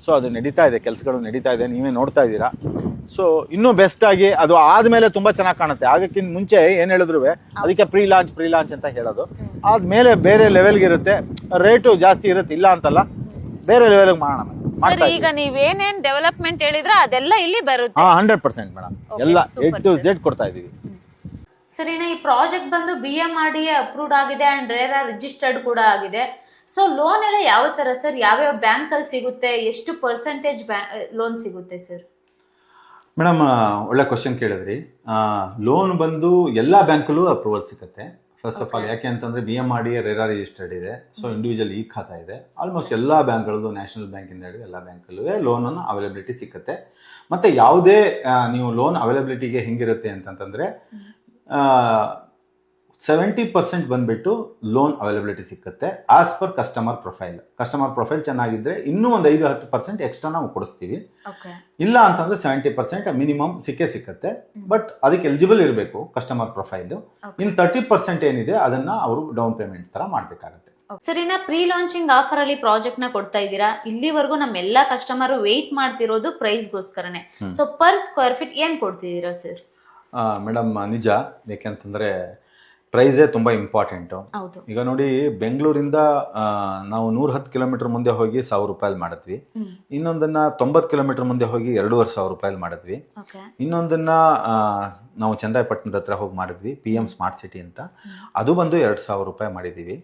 ಸೊ ಅದು ನಡೀತಾ ಇದೆ, ಕೆಲಸಗಳು ನಡೀತಾ ಇದೆ, ನೀವೇ ನೋಡ್ತಾ ಇದ್ದೀರಾ. ಸೊ ಇನ್ನೂ ಬೆಸ್ಟಾಗಿ ಅದು ಆದಮೇಲೆ ತುಂಬ ಚೆನ್ನಾಗಿ ಕಾಣುತ್ತೆ. ಆಗಕ್ಕಿಂತ ಮುಂಚೆ ಏನು ಹೇಳಿದ್ರು ಅದಕ್ಕೆ ಪ್ರೀ ಲಾಂಚ್ ಅಂತ ಹೇಳೋದು. ಆದಮೇಲೆ ಬೇರೆ ಲೆವೆಲ್ಗೆ ಇರುತ್ತೆ, ರೇಟು ಜಾಸ್ತಿ ಇರುತ್ತೆ, ಇಲ್ಲ ಅಂತಲ್ಲ, ಬೇರೆ ಲೆವೆಲ್ಗೆ ಮಾಡೋಣ. ಈಗ ನೀವೇನೇನ್ ಡೆವಲಪ್ಮೆಂಟ್ ಹೇಳಿದ್ರೆ ಅದೆಲ್ಲ ಇಲ್ಲಿ ಬರುತ್ತೆ. 100% ಮೇಡಮ್, ಎಲ್ಲ A to Z ಕೊಡ್ತಾ ಇದೀವಿ. ಸರಿ, ಈ ಪ್ರಾಜೆಕ್ಟ್ ಬಂದು BMRDA ಅಪ್ರೂವ್ಡ್ ಆಗಿದೆ ಅಂಡ್ ರೇರಾ ರಿಜಿಸ್ಟರ್ಡ್ ಕೂಡ ಆಗಿದೆ. ಸೊ ಲೋನ್ ಎಲ್ಲ ಯಾವ ತರ ಸರ್? ಯಾವ್ಯಾವ ಬ್ಯಾಂಕ್ ಅಲ್ಲಿ ಸಿಗುತ್ತೆ? ಎಷ್ಟು ಪರ್ಸೆಂಟೇಜ್ ಲೋನ್ ಸಿಗುತ್ತೆ ಸರ್? ಮೇಡಮ್, ಒಳ್ಳೆ ಕ್ವಶನ್ ಕೇಳಿದ್ರಿ. ಲೋನ್ ಬಂದು ಎಲ್ಲ ಬ್ಯಾಂಕಲ್ಲೂ ಅಪ್ರೂವಲ್ ಸಿಗುತ್ತೆ. ಫಸ್ಟ್ ಆಫ್ ಆಲ್ ಯಾಕೆ ಅಂತಂದರೆ BMRDA ರೇರಾ ರಿಜಿಸ್ಟರ್ಡ್ ಇದೆ. ಸೊ ಇಂಡಿವಿಜುವಲ್ ಈ ಖಾತಾ ಇದೆ. ಆಲ್ಮೋಸ್ಟ್ ಎಲ್ಲ ಬ್ಯಾಂಕ್ಗಳದ್ದು, ನ್ಯಾಷನಲ್ ಬ್ಯಾಂಕಿಂದ ಹಿಡಿದು ಎಲ್ಲ ಬ್ಯಾಂಕಲ್ಲೂ ಲೋನನ್ನು ಅವೈಲಬಿಲಿಟಿ ಸಿಗುತ್ತೆ. ಮತ್ತು ಯಾವುದೇ ನೀವು ಲೋನ್ ಅವೈಲಬಿಲಿಟಿಗೆ ಹೆಂಗಿರುತ್ತೆ ಅಂತಂತಂದರೆ 70% ಬಂದುಬಿಟ್ಟು ಲೋನ್ ಅವೈಲಬಿಲಿಟಿ ಸಿಕ್ಕುತ್ತೆ ಆಸ್ ಪರ್ ಕಸ್ಟಮರ್ ಪ್ರೊಫೈಲ್ ಚೆನ್ನಾಗಿದ್ದರೆ ಇನ್ನೂ ಒಂದು 5-10% ಎಕ್ಸ್ಟ್ರಾ ನಾವು ಕೊಡಿಸ್ತೀವಿ. ಇಲ್ಲ ಅಂತಂದರೆ 70% ಮಿನಿಮಮ್ ಸಿಕ್ಕತ್ತೆ. ಬಟ್ ಅದಕ್ಕೆ ಎಲಿಜಿಬಲ್ ಇರಬೇಕು ಕಸ್ಟಮರ್ ಪ್ರೊಫೈಲು. ಇನ್ನು 30% ಏನಿದೆ ಅದನ್ನು ಅವರು ಡೌನ್ ಪೇಮೆಂಟ್ ಥರ ಮಾಡಬೇಕಾಗತ್ತೆ. ಸರಿನಾ, ಪ್ರೀ ಲಾಂಚಿಂಗ್ ಆಫರ್ ಅಲ್ಲಿ ಪ್ರಾಜೆಕ್ಟ್ ನ ಕೊಡ್ತಾ ಇದ್ದೀರಾ. ಇಲ್ಲಿವರೆಗೂ ನಮ್ಮೆಲ್ಲ ಕಸ್ಟಮರ್ ವೇಟ್ ಮಾಡ್ತಿರೋದು ಪ್ರೈಸ್ಗೋಸ್ಕರನೇ. ಸೊ ಪರ್ ಸ್ಕ್ವೇರ್ ಫೀಟ್ ಏನ್ ಕೊಡ್ತಿದ್ದೀರಾ ಸರ್? ಮೇಡಮ್ ನಿಜ, ಯಾಕೆಂತಂದರೆ ಪ್ರೈಸೇ ತುಂಬ ಇಂಪಾರ್ಟೆಂಟು. ಈಗ ನೋಡಿ, ಬೆಂಗಳೂರಿಂದ ನಾವು 110 ಕಿಲೋಮೀಟರ್ ಮುಂದೆ ಹೋಗಿ 1000 ರೂಪಾಯಿ ಮಾಡಿದ್ವಿ. ಇನ್ನೊಂದನ್ನ 90 ಕಿಲೋಮೀಟರ್ ಮುಂದೆ ಹೋಗಿ 2500 ರೂಪಾಯಿ ಮಾಡಿದ್ವಿ. ಇನ್ನೊಂದನ್ನ ನಾವು ಚನ್ನರಾಯಪಟ್ಟಣದ ಹತ್ರ ಹೋಗಿ ಮಾಡಿದ್ವಿ, PM ಸ್ಮಾರ್ಟ್ ಸಿಟಿ ಅಂತ, ಅದು ಬಂದು 2000 ರೂಪಾಯಿ ಮಾಡಿದ್ದೀವಿ.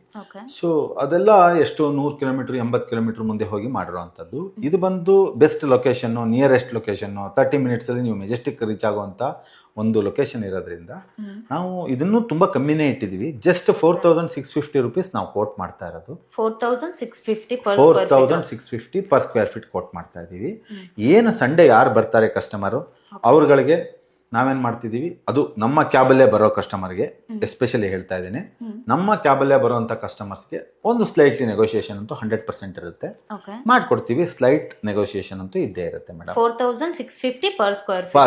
ಸೊ ಅದೆಲ್ಲ ಎಷ್ಟು 100 ಕಿಲೋಮೀಟರ್ 80 ಕಿಲೋಮೀಟರ್ ಮುಂದೆ ಹೋಗಿ ಮಾಡಿರೋವಂಥದ್ದು. ಇದು ಬಂದು ಬೆಸ್ಟ್ ಲೊಕೇಶನ್ನು, ನಿಯರೆಸ್ಟ್ ಲೊಕೇಶನ್ನು, 30 ಮಿನಿಟ್ಸಲ್ಲಿ ನೀವು ಮೆಜೆಸ್ಟಿಕ್ ರೀಚ್ ಆಗುವಂಥ ಒಂದು ಲೊಕೇಶನ್ ಇರೋದ್ರಿಂದ ನಾವು ಇದನ್ನು ತುಂಬ ಕಮ್ಮಿನೇ ಇಟ್ಟಿದ್ದೀವಿ. ಜಸ್ಟ್ 4650 ರೂಪೀಸ್ ನಾವು ಕೋಟ್ ಮಾಡ್ತಾ ಇರೋದು. 4650 ಪರ್ ಸ್ಕ್ವೇರ್ ಫೀಟ್ ಕೋಟ್ ಮಾಡ್ತಾ ಇದ್ದೀವಿ. ಏನು ಸಂಡೇ ಯಾರು ಬರ್ತಾರೆ ಕಸ್ಟಮರು, ಅವ್ರಗಳಿಗೆ ನಾವೇನು ಮಾಡ್ತಿದ್ದೀವಿ, ಅದು ನಮ್ಮ ಕ್ಯಾಬಲ್ಲೇ ಬರೋ ಕಸ್ಟಮರ್ಗೆ ಎಸ್ಪೆಷಲಿ ಹೇಳ್ತಾ ಇದ್ದೀನಿ, ನಮ್ಮ ಕ್ಯಾಬಲ್ಲೇ ಬರೋವಂಥ ಕಸ್ಟಮರ್ಸ್ಗೆ ಒಂದು ಸ್ಲೈಟ್ಲಿ ನೆಗೋಷಿಯೇಷನ್ ಅಂತೂ 100% ಇರುತ್ತೆ, ಮಾಡ್ಕೊಡ್ತೀವಿ. ಸ್ಲೈಟ್ ನೆಗೋಷಿಯೇಷನ್ ಅಂತೂ ಇದ್ದೇ ಇರುತ್ತೆ madam. 4650 per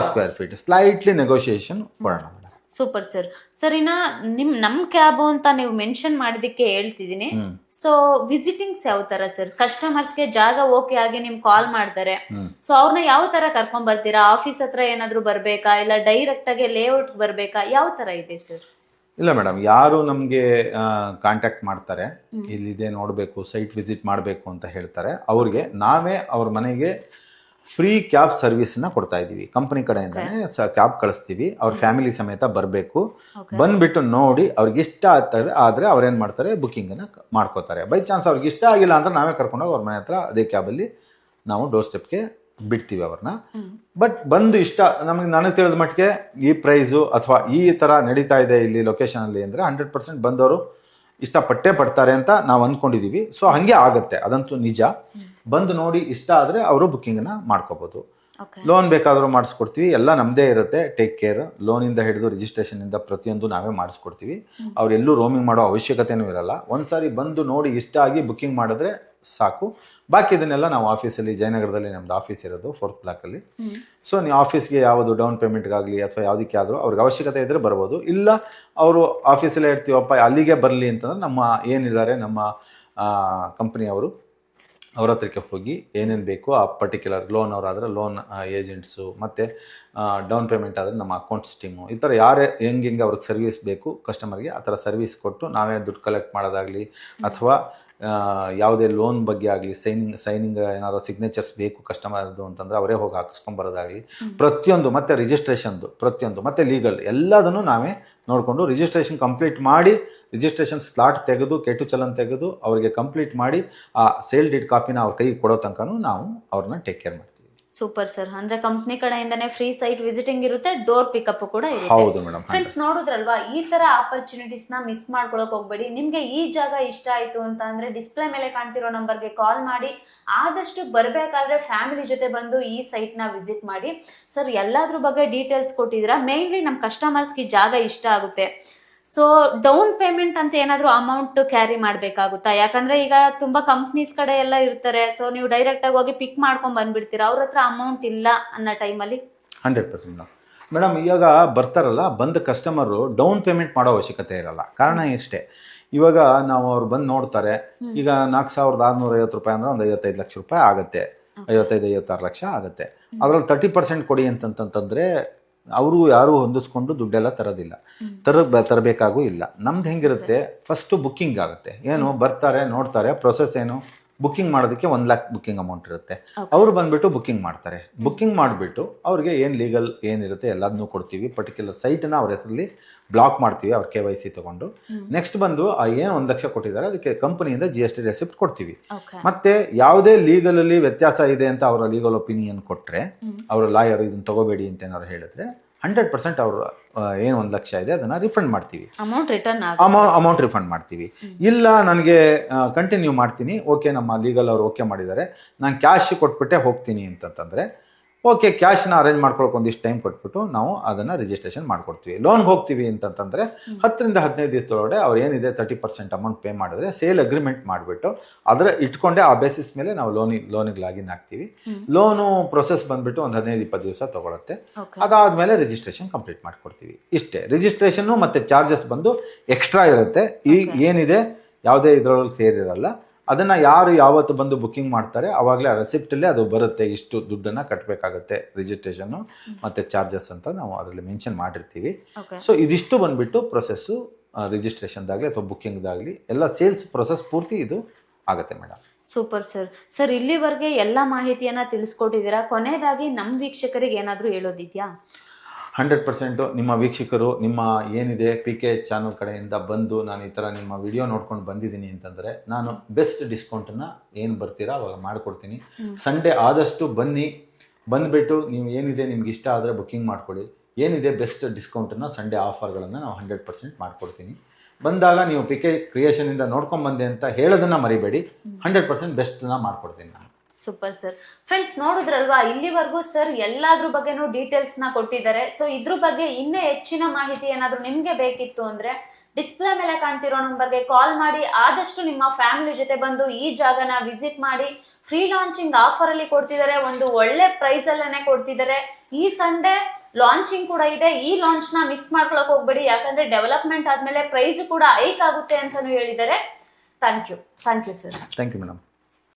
square feet slightly negotiation ಕೊಡೋಣ ಮೇಡಮ್. Super sir. ಸರ್ ಇನ್ನ ನಮ್ ಕ್ಯಾಬ್ ಅಂತ ನೀವು ಮೆನ್ಷನ್ ಮಾಡಿದಕ್ಕೆ ಹೇಳ್ತಿದೀನಿ. ಸೊ ವಿಸಿಟಿಂಗ್ಸ್ ಯಾವ ತರ ಸರ್? ಕಸ್ಟಮರ್ಸ್ಗೆ ಜಾಗ ಓಕೆ ಆಗಿ ನಿಮ್ ಕಾಲ್ ಮಾಡ್ತಾರೆ, ಸೊ ಅವ್ರನ್ನ ಯಾವ ತರ ಕರ್ಕೊಂಡ್ ಬರ್ತೀರಾ? ಆಫೀಸ್ ಹತ್ರ ಏನಾದ್ರು ಬರ್ಬೇಕಾ, ಇಲ್ಲ ಡೈರೆಕ್ಟ್ ಆಗಿ ಲೇಔಟ್ ಬರ್ಬೇಕಾ, ಯಾವ ತರ ಇದೆ ಸರ್? ಇಲ್ಲ ಮೇಡಮ್, ಯಾರು ನಮಗೆ ಕಾಂಟ್ಯಾಕ್ಟ್ ಮಾಡ್ತಾರೆ, ಇಲ್ಲಿದೆ ನೋಡಬೇಕು, ಸೈಟ್ ವಿಸಿಟ್ ಮಾಡಬೇಕು ಅಂತ ಹೇಳ್ತಾರೆ, ಅವ್ರಿಗೆ ನಾವೇ ಅವ್ರ ಮನೆಗೆ ಫ್ರೀ ಕ್ಯಾಬ್ ಸರ್ವಿಸ್ನ ಕೊಡ್ತಾ ಇದ್ದೀವಿ. ಕಂಪನಿ ಕಡೆಯಿಂದನೇ ಕ್ಯಾಬ್ ಕಳಿಸ್ತೀವಿ. ಅವ್ರ ಫ್ಯಾಮಿಲಿ ಸಮೇತ ಬರಬೇಕು. ಬಂದ್ಬಿಟ್ಟು ನೋಡಿ ಅವ್ರಿಗೆ ಇಷ್ಟ ಆದರೆ ಅವ್ರೇನು ಮಾಡ್ತಾರೆ, ಬುಕ್ಕಿಂಗನ್ನು ಮಾಡ್ಕೋತಾರೆ. ಬೈ ಚಾನ್ಸ್ ಅವ್ರಿಗೆ ಇಷ್ಟ ಆಗಿಲ್ಲ ಅಂದ್ರೆ ನಾವೇ ಕರ್ಕೊಂಡೋಗಿ ಅವ್ರ ಮನೆ ಹತ್ರ ಅದೇ ಕ್ಯಾಬಲ್ಲಿ ನಾವು ಡೋರ್ ಸ್ಟೆಪ್ಗೆ ಬಿಡ್ತೀವಿ ಅವ್ರನ್ನ. ಬಟ್ ಬಂದು ಇಷ್ಟ ನನಗೆ ತಿಳಿದ ಮಟ್ಟಿಗೆ ಈ ಪ್ರೈಸು ಅಥವಾ ಈ ಥರ ನಡೀತಾ ಇದೆ ಇಲ್ಲಿ ಲೊಕೇಶನಲ್ಲಿ ಅಂದರೆ 100% ಬಂದವರು ಇಷ್ಟಪಟ್ಟೇ ಪಡ್ತಾರೆ ಅಂತ ನಾವು ಅಂದ್ಕೊಂಡಿದ್ದೀವಿ. ಸೊ ಹಾಗೆ ಆಗುತ್ತೆ, ಅದಂತೂ ನಿಜ. ಬಂದು ನೋಡಿ ಇಷ್ಟ ಆದರೆ ಅವರು ಬುಕ್ಕಿಂಗನ್ನು ಮಾಡ್ಕೋಬೋದು. ಲೋನ್ ಬೇಕಾದರೂ ಮಾಡಿಸ್ಕೊಡ್ತೀವಿ, ಎಲ್ಲ ನಮ್ಮದೇ ಇರುತ್ತೆ. ಟೇಕ್ ಕೇರ್, ಲೋನಿಂದ ಹಿಡಿದು ರಿಜಿಸ್ಟ್ರೇಷನಿಂದ ಪ್ರತಿಯೊಂದು ನಾವೇ ಮಾಡಿಸ್ಕೊಡ್ತೀವಿ. ಅವರೆಲ್ಲೂ ರೋಮಿಂಗ್ ಮಾಡೋ ಅವಶ್ಯಕತೆಯೂ ಇರಲ್ಲ. ಒಂದ್ಸಾರಿ ಬಂದು ನೋಡಿ ಇಷ್ಟ ಆಗಿ ಬುಕ್ಕಿಂಗ್ ಮಾಡಿದ್ರೆ ಸಾಕು. ಬಾಕಿ ಇದನ್ನೆಲ್ಲ ನಾವು ಆಫೀಸಲ್ಲಿ, ಜಯನಗರದಲ್ಲಿ ನಮ್ದು ಆಫೀಸ್ ಇರೋದು 4th ಬ್ಲಾಕಲ್ಲಿ. ಸೊ ನೀವು ಆಫೀಸ್ಗೆ ಯಾವುದು ಡೌನ್ ಪೇಮೆಂಟ್ಗಾಗಲಿ ಅಥವಾ ಯಾವುದಕ್ಕೆ ಆದರೂ ಅವ್ರಿಗೆ ಅವಶ್ಯಕತೆ ಇದ್ದರೆ ಬರ್ಬೋದು. ಇಲ್ಲ ಅವರು ಆಫೀಸಲ್ಲೇ ಇರ್ತೀವಪ್ಪ ಅಲ್ಲಿಗೆ ಬರಲಿ ಅಂತಂದ್ರೆ ನಮ್ಮ ಏನಿದ್ದಾರೆ ನಮ್ಮ ಕಂಪ್ನಿಯವರು ಅವ್ರ ಹತ್ರಕ್ಕೆ ಹೋಗಿ ಏನೇನು ಬೇಕು ಆ ಪರ್ಟಿಕ್ಯುಲರ್ ಲೋನ್ ಅವರಾದರೆ ಲೋನ್ ಏಜೆಂಟ್ಸು, ಮತ್ತು ಡೌನ್ ಪೇಮೆಂಟ್ ಆದರೆ ನಮ್ಮ ಅಕೌಂಟ್ಸ್ ಟೀಮು, ಈ ಥರ ಯಾರೇ ಹೆಂಗೆ ಅವ್ರಿಗೆ ಸರ್ವಿಸ್ ಬೇಕು ಕಸ್ಟಮರ್ಗೆ ಆ ಥರ ಸರ್ವಿಸ್ ಕೊಟ್ಟು ನಾವೇ ದುಡ್ಡು ಕಲೆಕ್ಟ್ ಮಾಡೋದಾಗಲಿ ಅಥವಾ ಯಾವುದೇ ಲೋನ್ ಬಗ್ಗೆ ಆಗಲಿ ಸೈನಿಂಗ್ ಏನಾದ್ರು ಸಿಗ್ನೇಚರ್ಸ್ ಬೇಕು ಕಸ್ಟಮರ್ದು ಅಂತಂದರೆ ಅವರೇ ಹೋಗಿ ಹಾಕಿಸ್ಕೊಂಬರೋದಾಗಲಿ ಪ್ರತಿಯೊಂದು, ಮತ್ತು ರಿಜಿಸ್ಟ್ರೇಷನ್ದು ಪ್ರತಿಯೊಂದು, ಮತ್ತು ಲೀಗಲ್ ಎಲ್ಲದನ್ನು ನಾವೇ ನೋಡಿಕೊಂಡು ರಿಜಿಸ್ಟ್ರೇಷನ್ ಕಂಪ್ಲೀಟ್ ಮಾಡಿ, ರಿಜಿಸ್ಟ್ರೇಷನ್ ಸ್ಲಾಟ್ ತೆಗೆದು ಕೆಟು ಚಲನ್ ತೆಗೆದು ಅವರಿಗೆ ಕಂಪ್ಲೀಟ್ ಮಾಡಿ ಆ ಸೇಲ್ ಡೀಡ್ ಕಾಪಿನ ಅವ್ರ ಕೈಗೆ ಕೊಡೋ ತನಕನೂ ನಾವು ಅವ್ರನ್ನ ಟೇಕ್ ಕೇರ್ ಮಾಡ್ತೀವಿ. Super sir. ಅಂದ್ರೆ ಕಂಪ್ನಿ ಕಡೆಯಿಂದನೇ ಫ್ರೀ ಸೈಟ್ ವಿಸಿಟಿಂಗ್ ಇರುತ್ತೆ, ಡೋರ್ ಪಿಕಪ್ ಕೂಡ ಇರುತ್ತೆ. ಹೌದು ಮೇಡಮ್. ಫ್ರೆಂಡ್ಸ್ ನೋಡಿದ್ರಲ್ವಾ, ಈ ತರ ಆಪರ್ಚುನಿಟೀಸ್ ನ ಮಿಸ್ ಮಾಡ್ಕೊಳಕ್ ಹೋಗ್ಬೇಡಿ. ನಿಮ್ಗೆ ಈ ಜಾಗ ಇಷ್ಟ ಆಯ್ತು ಅಂತ ಅಂದ್ರೆ ಡಿಸ್ಪ್ಲೇ ಮೇಲೆ ಕಾಣ್ತಿರೋ ನಂಬರ್ಗೆ ಕಾಲ್ ಮಾಡಿ, ಆದಷ್ಟು ಬರ್ಬೇಕಾದ್ರೆ ಫ್ಯಾಮಿಲಿ ಜೊತೆ ಬಂದು ಈ ಸೈಟ್ ನ ವಿಸಿಟ್ ಮಾಡಿ. ಸರ್ ಎಲ್ಲಾದ್ರ ಬಗ್ಗೆ ಡೀಟೇಲ್ಸ್ ಕೊಟ್ಟಿದ್ದೀರಾ. ಮೇನ್ಲಿ ನಮ್ ಕಸ್ಟಮರ್ಸ್ಗೆ ಜಾಗ ಇಷ್ಟ ಆಗುತ್ತೆ. ಸೊ ಡೌನ್ ಪೇಮೆಂಟ್ ಅಂತ ಏನಾದ್ರು ಅಮೌಂಟ್ ಕ್ಯಾರಿ ಮಾಡ್ಬೇಕಾಗುತ್ತಾ? ಯಾಕಂದ್ರೆ ಈಗ ತುಂಬಾ ಕಂಪ್ನೀಸ್ ಕಡೆ ಎಲ್ಲ ಇರ್ತಾರೆ, ಸೊ ನೀವು ಡೈರೆಕ್ಟ್ ಆಗಿ ಹೋಗಿ ಪಿಕ್ ಮಾಡ್ಕೊಂಡ್ ಬಂದ್ಬಿಡ್ತೀರಾ, ಅವ್ರ ಹತ್ರ ಅಮೌಂಟ್ ಇಲ್ಲ ಅನ್ನೋ ಟೈಮಲ್ಲಿ. 100% ಮೇಡಮ್. ಇವಾಗ ಬರ್ತಾರಲ್ಲ, ಬಂದ ಕಸ್ಟಮರು ಡೌನ್ ಪೇಮೆಂಟ್ ಮಾಡೋ ಅವಶ್ಯಕತೆ ಇರಲ್ಲ. ಕಾರಣ ಇಷ್ಟೇ, ಇವಾಗ ನಾವು ಅವ್ರು ಬಂದು ನೋಡ್ತಾರೆ, ಈಗ 4,650 ರೂಪಾಯಿ ಅಂದ್ರೆ ಒಂದು 55 ಲಕ್ಷ ರೂಪಾಯಿ ಆಗುತ್ತೆ, 55-56 ಲಕ್ಷ ಆಗುತ್ತೆ. ಅದ್ರಲ್ಲಿ 30% ಕೊಡಿ ಅಂತಂತಂದ್ರೆ ಅವರು ಯಾರು ಹೊಂದಿಸ್ಕೊಂಡು ದುಡ್ಡೆಲ್ಲ ತರೋದಿಲ್ಲ, ತರಬೇಕಾಗೂ ಇಲ್ಲ. ನಮ್ದು ಹೆಂಗಿರುತ್ತೆ, ಫಸ್ಟ್ ಬುಕ್ಕಿಂಗ್ ಆಗುತ್ತೆ. ಏನು ಬರ್ತಾರೆ ನೋಡ್ತಾರೆ, ಪ್ರೊಸೆಸ್ ಏನು, ಬುಕ್ಕಿಂಗ್ ಮಾಡೋದಕ್ಕೆ 1 ಲಕ್ಷ ಬುಕ್ಕಿಂಗ್ ಅಮೌಂಟ್ ಇರುತ್ತೆ. ಅವರು ಬಂದ್ಬಿಟ್ಟು ಬುಕ್ಕಿಂಗ್ ಮಾಡ್ತಾರೆ. ಬುಕ್ಕಿಂಗ್ ಮಾಡಿಬಿಟ್ಟು ಅವ್ರಿಗೆ ಏನು ಲೀಗಲ್ ಏನಿರುತ್ತೆ ಎಲ್ಲದನ್ನೂ ಕೊಡ್ತೀವಿ. ಪರ್ಟಿಕ್ಯುಲರ್ ಸೈಟನ್ನ ಅವ್ರ ಹೆಸರಲ್ಲಿ ಬ್ಲಾಕ್ ಮಾಡ್ತೀವಿ, ಅವ್ರ KYC ತಗೊಂಡು. ನೆಕ್ಸ್ಟ್ ಬಂದು ಆ ಏನು 1 ಲಕ್ಷ ಕೊಟ್ಟಿದ್ದಾರೆ ಅದಕ್ಕೆ ಕಂಪನಿಯಿಂದ GST ರೆಸಿಪ್ಟ್ ಕೊಡ್ತೀವಿ. ಮತ್ತೆ ಯಾವುದೇ ಲೀಗಲಲ್ಲಿ ವ್ಯತ್ಯಾಸ ಇದೆ ಅಂತ ಅವರ ಲೀಗಲ್ ಒಪಿನಿಯನ್ ಕೊಟ್ಟರೆ, ಅವರ ಲಾಯರ್ ಇದನ್ನ ತಗೋಬೇಡಿ ಅಂತ ಏನಾದ್ರು ಹೇಳಿದ್ರೆ 100% ಅವರು ಏನು 1 ಲಕ್ಷ ಇದೆ ಅದನ್ನ ರಿಫಂಡ್ ಮಾಡ್ತೀವಿ, ಅಮೌಂಟ್ ರಿಫಂಡ್ ಮಾಡ್ತೀವಿ. ಇಲ್ಲ ನನಗೆ ಕಂಟಿನ್ಯೂ ಮಾಡ್ತೀನಿ, ಓಕೆ ನಮ್ಮ ಲೀಗಲ್ ಅವರು ಓಕೆ ಮಾಡಿದ್ದಾರೆ, ನಾನು ಕ್ಯಾಶ್ ಕೊಟ್ಬಿಟ್ಟೆ ಹೋಗ್ತೀನಿ ಅಂತಂದ್ರೆ ಓಕೆ, ಕ್ಯಾಶ್ನ ಅರೇಂಜ್ ಮಾಡ್ಕೊಳಕ್ಕೆ ಒಂದಿಷ್ಟು ಟೈಮ್ ಕೊಟ್ಬಿಟ್ಟು ನಾವು ಅದನ್ನು ರಿಜಿಸ್ಟ್ರೇಷನ್ ಮಾಡ್ಕೊಡ್ತೀವಿ. ಲೋನ್ಗೆ ಹೋಗ್ತೀವಿ ಅಂತಂತಂದರೆ 10ರಿಂದ 15 ದಿವಸದೊಳಗಡೆ ಅವ್ರು ಏನಿದೆ 30% ಅಮೌಂಟ್ ಪೇ ಮಾಡಿದ್ರೆ ಸೇಲ್ ಅಗ್ರಿಮೆಂಟ್ ಮಾಡಿಬಿಟ್ಟು ಅದರ ಇಟ್ಕೊಂಡೆ ಆ ಬೇಸಿಸ್ ಮೇಲೆ ನಾವು ಲೋನಿಗೆ ಲಾಗಿನ್ ಆಗ್ತೀವಿ. ಲೋನು ಪ್ರೊಸೆಸ್ ಬಂದ್ಬಿಟ್ಟು ಒಂದು 15-20 ದಿವಸ ತಗೊಳುತ್ತೆ. ಅದಾದಮೇಲೆ ರಿಜಿಸ್ಟ್ರೇಷನ್ ಕಂಪ್ಲೀಟ್ ಮಾಡ್ಕೊಡ್ತೀವಿ. ಇಷ್ಟೇ. ರಿಜಿಸ್ಟ್ರೇಷನ್ನು ಮತ್ತು ಚಾರ್ಜಸ್ ಬಂದು ಎಕ್ಸ್ಟ್ರಾ ಇರುತ್ತೆ. ಈಗ ಏನಿದೆ ಯಾವುದೇ ಇದರೊಳಗೆ ಸೇರಿರಲ್ಲ. ಅದನ್ನು ಯಾರು ಯಾವತ್ತು ಬಂದು ಬುಕ್ಕಿಂಗ್ ಮಾಡ್ತಾರೆ ಆವಾಗಲೇ ಆ ರೆಸಿಪ್ಟಲ್ಲೇ ಅದು ಬರುತ್ತೆ, ಇಷ್ಟು ದುಡ್ಡನ್ನು ಕಟ್ಟಬೇಕಾಗತ್ತೆ ರಿಜಿಸ್ಟ್ರೇಷನ್ನು ಮತ್ತು ಚಾರ್ಜಸ್ ಅಂತ ನಾವು ಅದರಲ್ಲಿ ಮೆನ್ಷನ್ ಮಾಡಿರ್ತೀವಿ. ಸೊ ಇದಿಷ್ಟು ಬಂದುಬಿಟ್ಟು ಪ್ರೊಸೆಸ್ಸು ರಿಜಿಸ್ಟ್ರೇಷನ್ದಾಗಲಿ ಅಥವಾ ಬುಕ್ಕಿಂಗ್ದಾಗಲಿ ಎಲ್ಲ ಸೇಲ್ಸ್ ಪ್ರೊಸೆಸ್ ಪೂರ್ತಿ ಇದು ಆಗುತ್ತೆ ಮೇಡಮ್. Super sir. ಸರ್ ಇಲ್ಲಿವರೆಗೆ ಎಲ್ಲ ಮಾಹಿತಿಯನ್ನು ತಿಳಿಸ್ಕೊಟ್ಟಿದ್ದೀರಾ. ಕೊನೆಯದಾಗಿ ನಮ್ಮ ವೀಕ್ಷಕರಿಗೆ ಏನಾದರೂ ಹೇಳೋದಿದೆಯಾ? 100% ನಿಮ್ಮ ವೀಕ್ಷಕರು ನಿಮ್ಮ ಏನಿದೆ PK ಚಾನಲ್ ಕಡೆಯಿಂದ ಬಂದು ನಾನು ಈ ಥರ ನಿಮ್ಮ ವಿಡಿಯೋ ನೋಡ್ಕೊಂಡು ಬಂದಿದ್ದೀನಿ ಅಂತಂದರೆ ನಾನು ಬೆಸ್ಟ್ ಡಿಸ್ಕೌಂಟನ್ನು ಏನು ಬರ್ತೀರಾ ಅವಾಗ ಮಾಡಿಕೊಡ್ತೀನಿ. ಸಂಡೇ ಆದಷ್ಟು ಬನ್ನಿ, ಬಂದುಬಿಟ್ಟು ನೀವು ಏನಿದೆ ನಿಮ್ಗೆ ಇಷ್ಟ ಆದರೆ ಬುಕ್ಕಿಂಗ್ ಮಾಡ್ಕೊಳ್ಳಿ. ಏನಿದೆ ಬೆಸ್ಟ್ ಡಿಸ್ಕೌಂಟನ್ನು ಸಂಡೇ ಆಫರ್ಗಳನ್ನು ನಾವು 100% ಮಾಡಿಕೊಡ್ತೀನಿ. ಬಂದಾಗ ನೀವು PK ಕ್ರಿಯೇಷನಿಂದ ನೋಡ್ಕೊಂಬಂದೆ ಅಂತ ಹೇಳೋದನ್ನು ಮರಿಬೇಡಿ. 100% ಬೆಸ್ಟನ್ನ ಮಾಡಿಕೊಡ್ತೀನಿ ನಾನು. Super sir. ಫ್ರೆಂಡ್ಸ್ ನೋಡಿದ್ರಲ್ವಾ, ಇಲ್ಲಿವರೆಗೂ ಸರ್ ಎಲ್ಲಾದ್ರ ಬಗ್ಗೆನೂ ಡೀಟೇಲ್ಸ್ ನ ಕೊಟ್ಟಿದ್ದಾರೆ. ಸೊ ಇದ್ರ ಬಗ್ಗೆ ಇನ್ನೂ ಹೆಚ್ಚಿನ ಮಾಹಿತಿ ಏನಾದ್ರು ನಿಮ್ಗೆ ಬೇಕಿತ್ತು ಅಂದ್ರೆ ಡಿಸ್ಪ್ಲೇ ಮೇಲೆ ಕಾಣ್ತಿರೋ ನಂಬರ್ಗೆ ಕಾಲ್ ಮಾಡಿ, ಆದಷ್ಟು ನಿಮ್ಮ ಫ್ಯಾಮಿಲಿ ಜೊತೆ ಬಂದು ಈ ಜಾಗನ ವಿಸಿಟ್ ಮಾಡಿ. ಫ್ರೀ ಲಾಂಚಿಂಗ್ ಆಫರ್ ಅಲ್ಲಿ ಕೊಡ್ತಿದ್ದಾರೆ, ಒಂದು ಒಳ್ಳೆ ಪ್ರೈಸ್ ಅಲ್ಲೇನೆ ಕೊಡ್ತಿದ್ದಾರೆ. ಈ ಸಂಡೇ ಲಾಂಚಿಂಗ್ ಕೂಡ ಇದೆ. ಈ ಲಾಂಚ್ ನ ಮಿಸ್ ಮಾಡ್ಕೊಳಕ್ ಹೋಗ್ಬೇಡಿ, ಯಾಕಂದ್ರೆ ಡೆವಲಪ್ಮೆಂಟ್ ಆದ್ಮೇಲೆ ಪ್ರೈಸ್ ಕೂಡ ಹೈಕ್ ಆಗುತ್ತೆ ಅಂತಾನು ಹೇಳಿದ್ದಾರೆ. Thank you sir. Thank you madam.